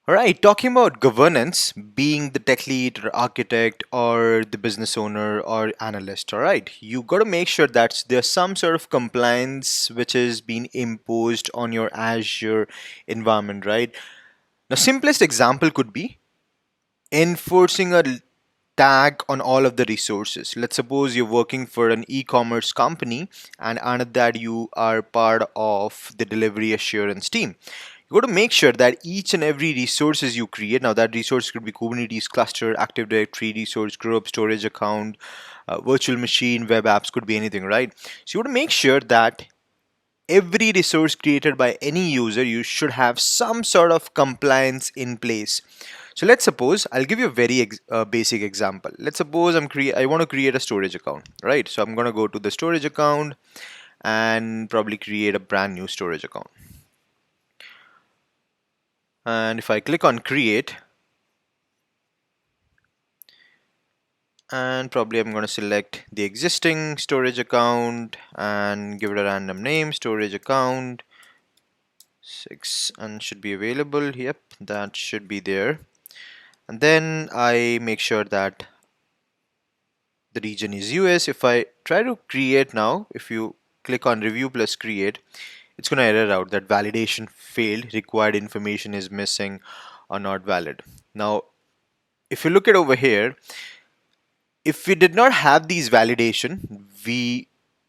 All right, talking about governance, being the tech lead or architect or the business owner or analyst, all right, you got to make sure that there's some sort of compliance which is being imposed on your Azure environment, right? The simplest example could be enforcing a tag on all of the resources. Let's suppose you're working for an e-commerce company and under that you are part of the delivery assurance team. You got to make sure that each and every resources you create, now that resource could be Kubernetes cluster, Active Directory, resource group, storage account, virtual machine, web apps, could be anything, right? So you got to make sure that every resource created by any user, you should have some sort of compliance in place. So let's suppose I'll give you a very basic example. Let's suppose I want to create a storage account, right? So I'm going to go to the storage account and probably create a brand new storage account. And if I click on create, and probably I'm going to select the existing storage account and give it a random name, storage account 6, and should be available. Yep, that should be there. And then I make sure that the region is US. If I try to create now, if you click on review plus create, it's going to error out that validation failed, required information is missing or not valid. Now if you look at over here, if we did not have these validation,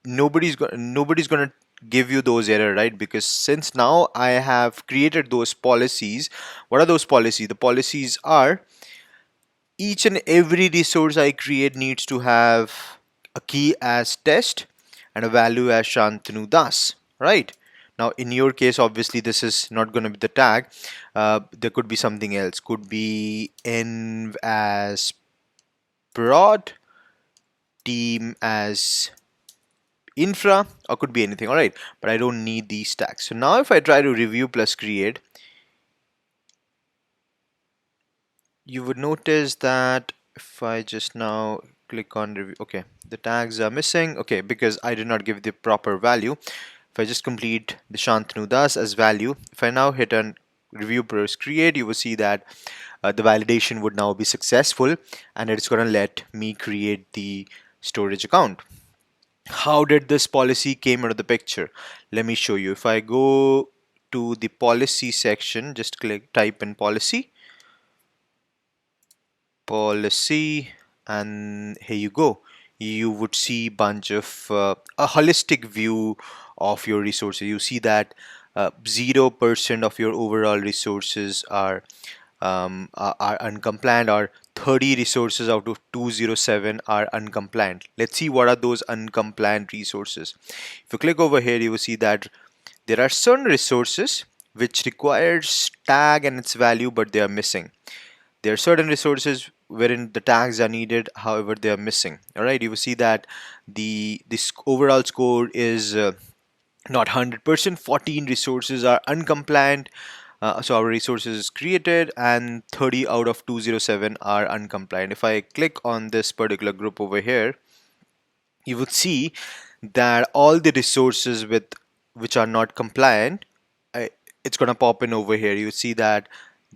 nobody's going to give you those error, right? Because since now I have created those policies. What are those policies? The policies are each and every resource I create needs to have a key as test and a value as Shantanu Das, right? Now, in your case, obviously, this is not going to be the tag. There could be something else. Could be env as prod, team as infra, or could be anything. All right, but I don't need these tags. So now, if I try to review plus create, you would notice that if I just now click on review, okay, the tags are missing, okay, because I did not give the proper value. If I just complete the Shantanu Das as value, if I now hit on review plus create, you will see that the validation would now be successful and it's going to let me create the storage account. How did this policy came into the picture? Let me show you. If I go to the policy section, just type in policy, and here you go. You would see bunch of a holistic view of your resources. You see that 0% of your overall resources are uncompliant, or 30 resources out of 207 are uncompliant. Let's see what are those uncompliant resources. If you click over here, you will see that there are certain resources which requires tag and its value, but they are missing. There are certain resources wherein the tags are needed, however they are missing. All right, you will see that this overall score is not 100%. 14 resources are uncompliant. So our resources is created and 30 out of 207 are uncompliant. If I click on this particular group over here, you would see that all the resources which are not compliant, it's going to pop in over here. You see that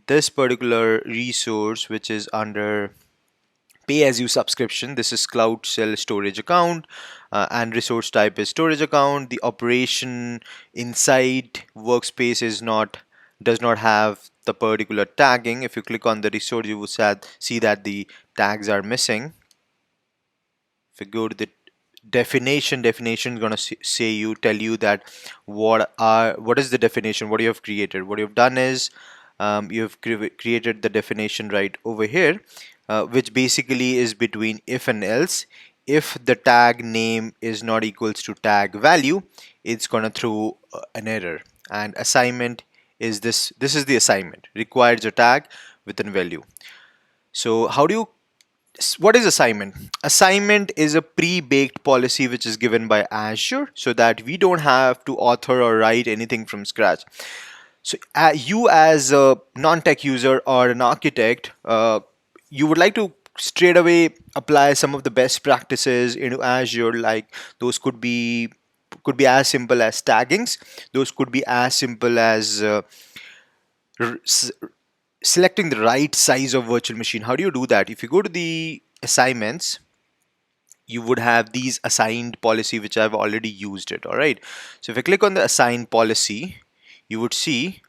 this particular resource which is under pay as you subscription, this is cloud shell storage account, and resource type is storage account. The operation inside workspace does not have the particular tagging. If you click on the resource, you will see that the tags are missing. If you go to the definition is going to tell you that what is the definition, what you have created. What you've done is you have created the definition right over here, which basically is between if and else. If the tag name is not equals to tag value, it's going to throw an error. And assignment is this is the assignment, requires a tag with a value. So what is assignment? Assignment is a pre-baked policy which is given by Azure so that we don't have to author or write anything from scratch. So you as a non-tech user or an architect, you would like to straight away apply some of the best practices into Azure. Like those could be as simple as taggings. Those could be as simple as selecting the right size of virtual machine. How do you do that? If you go to the assignments, you would have these assigned policy, which I've already used it. All right. So if I click on the assigned policy, you would see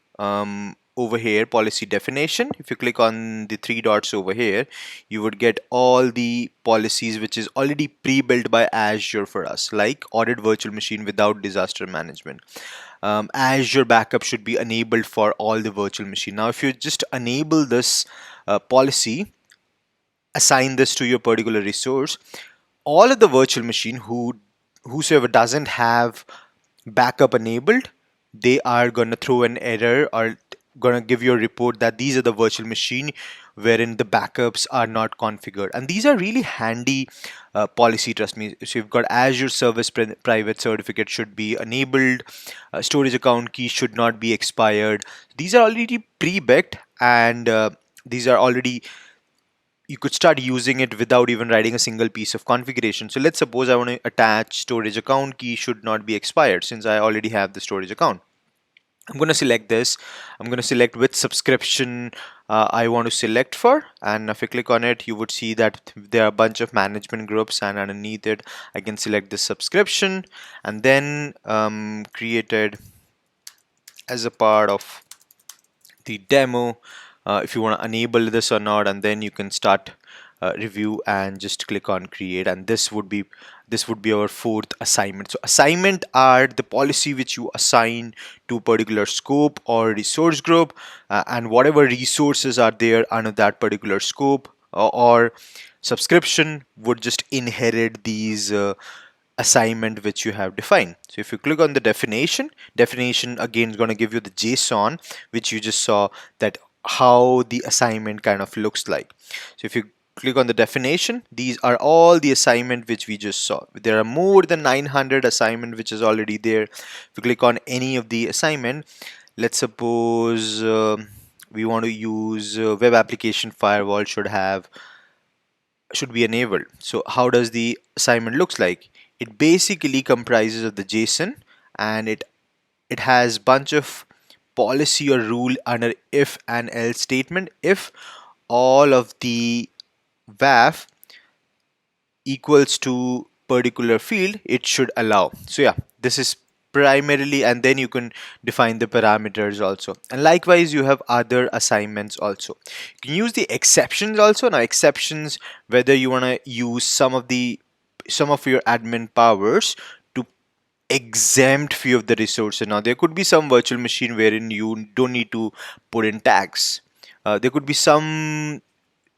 over here policy definition. If you click on the three dots over here, you would get all the policies which is already pre-built by Azure for us, like audit virtual machine without disaster management. Azure backup should be enabled for all the virtual machine. Now, if you just enable this policy, assign this to your particular resource, all of the virtual machine whosoever doesn't have backup enabled, they are going to throw an error or going to give you a report that these are the virtual machine wherein the backups are not configured. And these are really handy policy, trust me. So you've got Azure service private certificate should be enabled, storage account key should not be expired. These are already pre-baked, and these are already, you could start using it without even writing a single piece of configuration. So let's suppose I want to attach storage account key should not be expired, since I already have the storage account. I'm going to select this. I'm going to select which subscription I want to select for, and if I click on it, you would see that there are a bunch of management groups, and underneath it I can select this subscription, and then created as a part of the demo, if you want to enable this or not, and then you can start review and just click on create, and this would be our fourth assignment. So assignment are the policy which you assign to a particular scope or resource group, and whatever resources are there under that particular scope or subscription would just inherit these assignment which you have defined. So if you click on the definition again is going to give you the JSON which you just saw, that how the assignment kind of looks like. So if you click on the definition, these are all the assignment which we just saw. There are more than 900 assignment which is already there. If you click on any of the assignment, let's suppose we want to use web application firewall should be enabled. So how does the assignment looks like? It basically comprises of the JSON, and it has bunch of policy or rule under if and else statement. If all of the WAF equals to particular field, it should allow. So yeah, this is primarily, and then you can define the parameters also, and likewise you have other assignments also. You can use the exceptions also. Now exceptions, whether you want to use some of your admin powers to exempt few of the resources. Now there could be some virtual machine wherein you don't need to put in tags. There could be some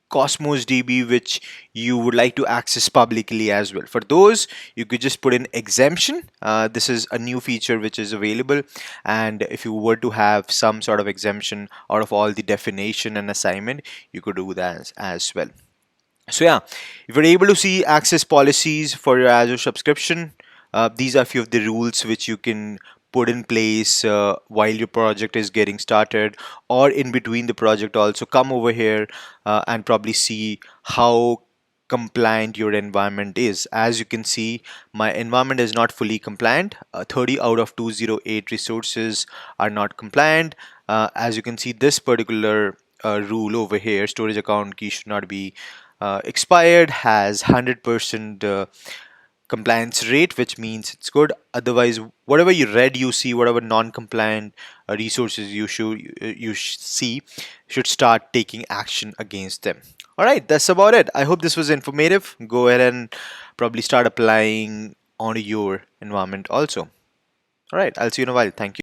Cosmos DB which you would like to access publicly as well. For those, you could just put in exemption. This is a new feature which is available, and if you were to have some sort of exemption out of all the definition and assignment, you could do that as well. So yeah, if you're able to see access policies for your Azure subscription, these are a few of the rules which you can put in place while your project is getting started, or in between the project also. Come over here and probably see how compliant your environment is. As you can see, my environment is not fully compliant. 30 out of 208 resources are not compliant. As you can see, this particular rule over here, storage account key should not be expired, has 100% compliance rate, which means it's good. Otherwise, whatever you see, whatever non-compliant resources you see, should start taking action against them. All right, that's about it. I hope this was informative. Go ahead and probably start applying on your environment also. All right, I'll see you in a while. Thank you.